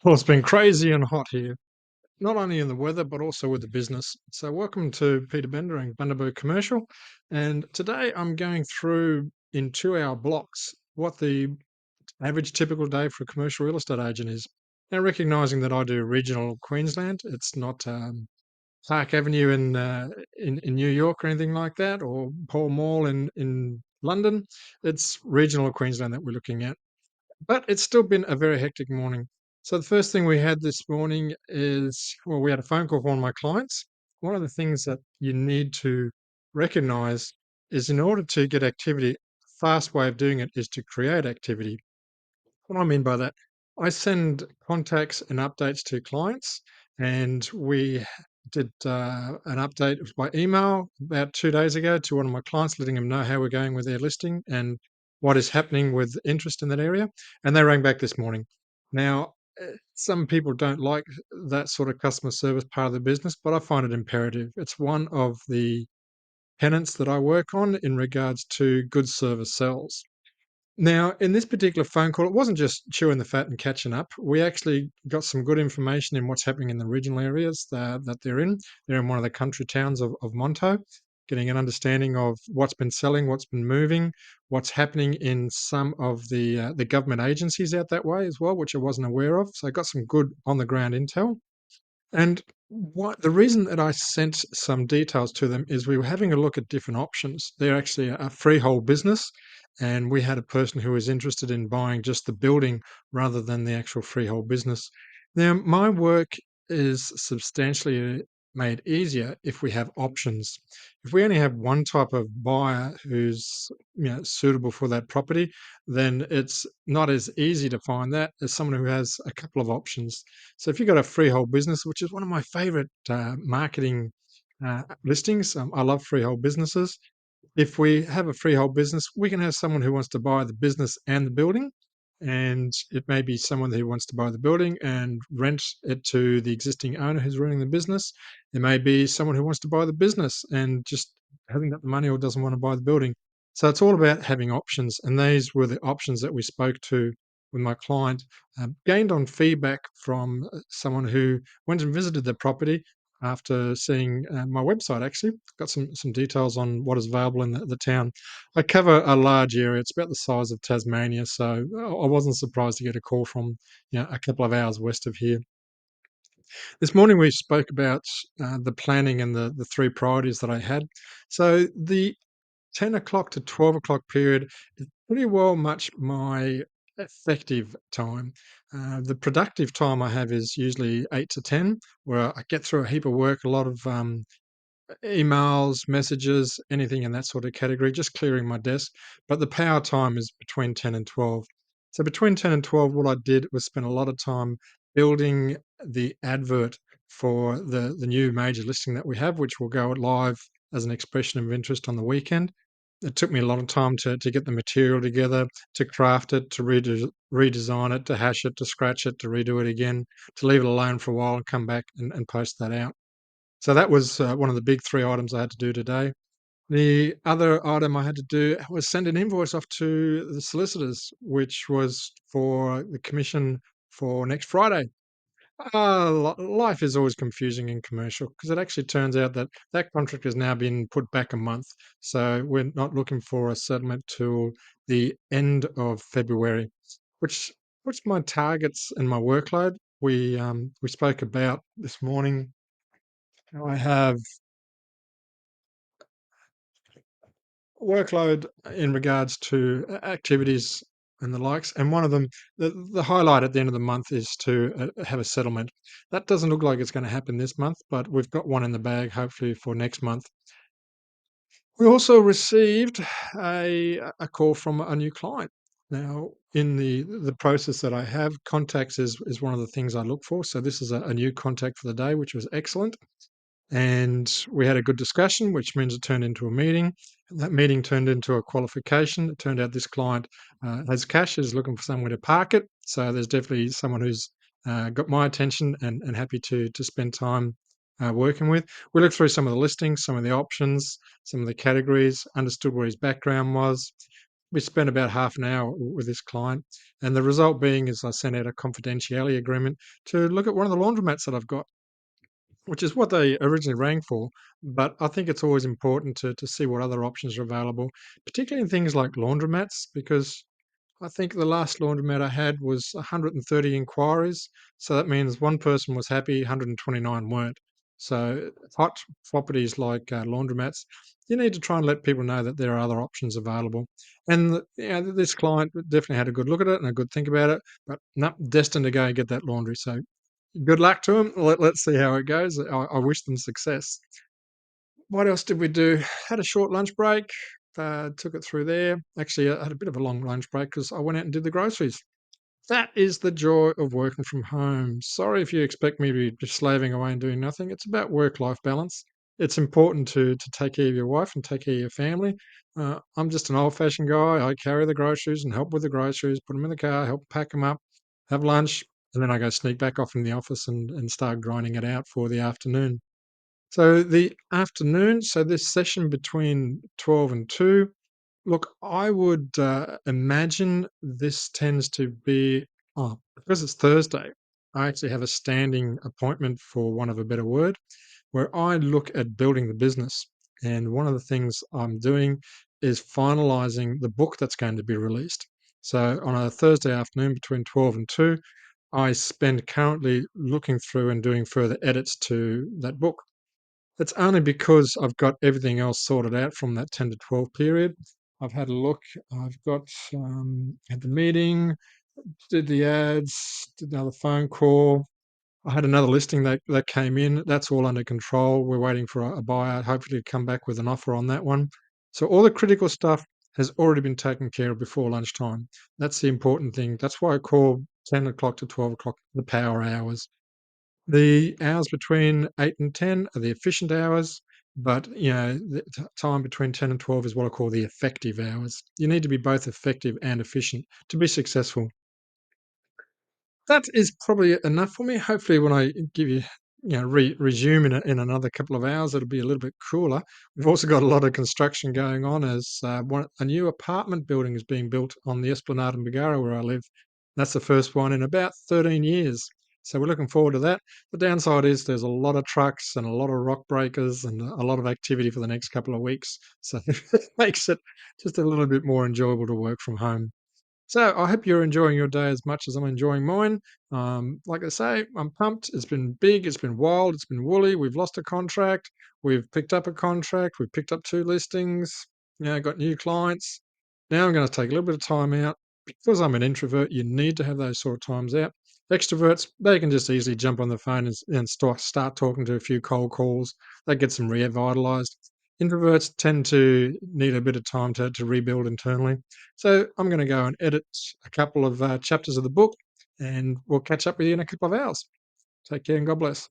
Well, it's been crazy and hot here, not only in the weather, but also with the business. So, welcome to Peter Bender and Bundaberg Commercial. And today I'm going through in 2 hour blocks what the average typical day for a commercial real estate agent is. Now, recognizing that I do regional Queensland, it's not Park Avenue in New York or anything like that, or Pall Mall in London. It's regional Queensland that we're looking at. But it's still been a very hectic morning. So the first thing we had this morning is, well, we had a phone call from one of my clients. One of the things that you need to recognize is in order to get activity, fast way of doing it is to create activity. What I mean by that, I send contacts and updates to clients, and we did an update by email about 2 days ago to one of my clients, letting them know how we're going with their listing and what is happening with interest in that area. And they rang back this morning. Now, some people don't like that sort of customer service part of the business, but I find it imperative. It's one of the tenets that I work on in regards to good service sells. Now, in this particular phone call, it wasn't just chewing the fat and catching up. We actually got some good information in what's happening in the regional areas that they're in. They're in one of the country towns of Monto, getting an understanding of what's been selling, what's been moving, what's happening in some of the government agencies out that way as well, which I wasn't aware of. So I got some good on the ground intel. And what the reason that I sent some details to them is we were having a look at different options. They're actually a freehold business, and we had a person who was interested in buying just the building rather than the actual freehold business. Now, my work is substantially made easier if we have options. If we only have one type of buyer who's suitable for that property, then it's not as easy to find that as someone who has a couple of options. So if you've got a freehold business, which is one of my favorite marketing listings, I love freehold businesses. If we have a freehold business, we can have someone who wants to buy the business and the building. And it may be someone who wants to buy the building and rent it to the existing owner who's running the business. There may be someone who wants to buy the business and just hasn't got the money or doesn't want to buy the building. So it's all about having options. And these were the options that we spoke to with my client, gained on feedback from someone who went and visited the property after seeing my website. Actually, got some details on what is available in the town. I cover a large area; it's about the size of Tasmania, so I wasn't surprised to get a call from a couple of hours west of here. This morning we spoke about the planning and the three priorities that I had. So the 10 o'clock to 12 o'clock period is pretty well much my effective time. The productive time I have is usually 8 to 10, where I get through a heap of work, a lot of emails, messages, anything in that sort of category, just clearing my desk. But the power time is between 10 and 12. So between 10 and 12, what I did was spend a lot of time building the advert for the new major listing that we have, which will go live as an expression of interest on the weekend. It took me a lot of time to get the material together, to craft it, to redesign it, to hash it, to scratch it, to redo it again, to leave it alone for a while and come back and post that out. So that was one of the big 3 items I had to do today. The other item I had to do was send an invoice off to the solicitors, which was for the commission for next Friday. Life is always confusing in commercial because it actually turns out that that contract has now been put back a month. So we're not looking for a settlement till the end of February, which puts my targets and my workload. We spoke about this morning. I have workload in regards to activities and the likes. And one of them, the highlight at the end of the month is to have a settlement. That doesn't look like it's going to happen this month, but we've got one in the bag, hopefully for next month. We also received a call from a new client. Now, in the process that I have, contacts is one of the things I look for. So this is a new contact for the day, which was excellent. And we had a good discussion, which means it turned into a meeting. That meeting turned into a qualification. It turned out this client has cash, is looking for somewhere to park it. So there's definitely someone who's got my attention and happy to spend time working with. We looked through some of the listings, some of the options, some of the categories, understood where his background was. We spent about half an hour with this client, and the result being is I sent out a confidentiality agreement to look at one of the laundromats that I've got, which is what they originally rang for. But I think it's always important to see what other options are available, particularly in things like laundromats, because I think the last laundromat I had was 130 inquiries. So that means one person was happy, 129 weren't. So hot properties like laundromats, you need to try and let people know that there are other options available. And this client definitely had a good look at it and a good think about it, but not destined to go and get that laundry. So good luck to them. Let's see how it goes. I wish them success. What else did we do? Had a short lunch break. Took it through there. Actually, I had a bit of a long lunch break because I went out and did the groceries. That is the joy of working from home. Sorry if you expect me to be just slaving away and doing nothing. It's about work-life balance. It's important to take care of your wife and take care of your family. I'm just an old-fashioned guy. I carry the groceries and help with the groceries, put them in the car, help pack them up, have lunch, and then I go sneak back off in the office and start grinding it out for the afternoon. So the afternoon, so this session between 12 and 2, look, I would imagine this tends to be, because it's Thursday, I actually have a standing appointment, for want of a better word, where I look at building the business. And one of the things I'm doing is finalizing the book that's going to be released. So on a Thursday afternoon between 12 and 2, I spend currently looking through and doing further edits to that book. It's only because I've got everything else sorted out from that 10 to 12 period. I've had a look. I've got had the meeting, did the ads, did another phone call. I had another listing that came in. That's all under control. We're waiting for a buyer, hopefully to come back with an offer on that one. So all the critical stuff has already been taken care of before lunchtime. That's the important thing. That's why I call 10 o'clock to 12 o'clock the power hours. The hours between 8 and 10 are the efficient hours, but, the time between 10 and 12 is what I call the effective hours. You need to be both effective and efficient to be successful. That is probably enough for me. Hopefully, when I give you, resume in another couple of hours, it'll be a little bit cooler. We've also got a lot of construction going on as a new apartment building is being built on the Esplanade in Bargara where I live. That's the first one in about 13 years. So we're looking forward to that. The downside is there's a lot of trucks and a lot of rock breakers and a lot of activity for the next couple of weeks. So it makes it just a little bit more enjoyable to work from home. So I hope you're enjoying your day as much as I'm enjoying mine. Like I say, I'm pumped. It's been big, it's been wild, it's been woolly. We've lost a contract, we've picked up a contract, we've picked up two listings, got new clients. Now I'm going to take a little bit of time out. Because I'm an introvert, you need to have those sort of times out. Extroverts, they can just easily jump on the phone and start talking to a few cold calls. That gets them revitalized. Introverts tend to need a bit of time to rebuild internally. So I'm going to go and edit a couple of chapters of the book, and we'll catch up with you in a couple of hours. Take care and God bless.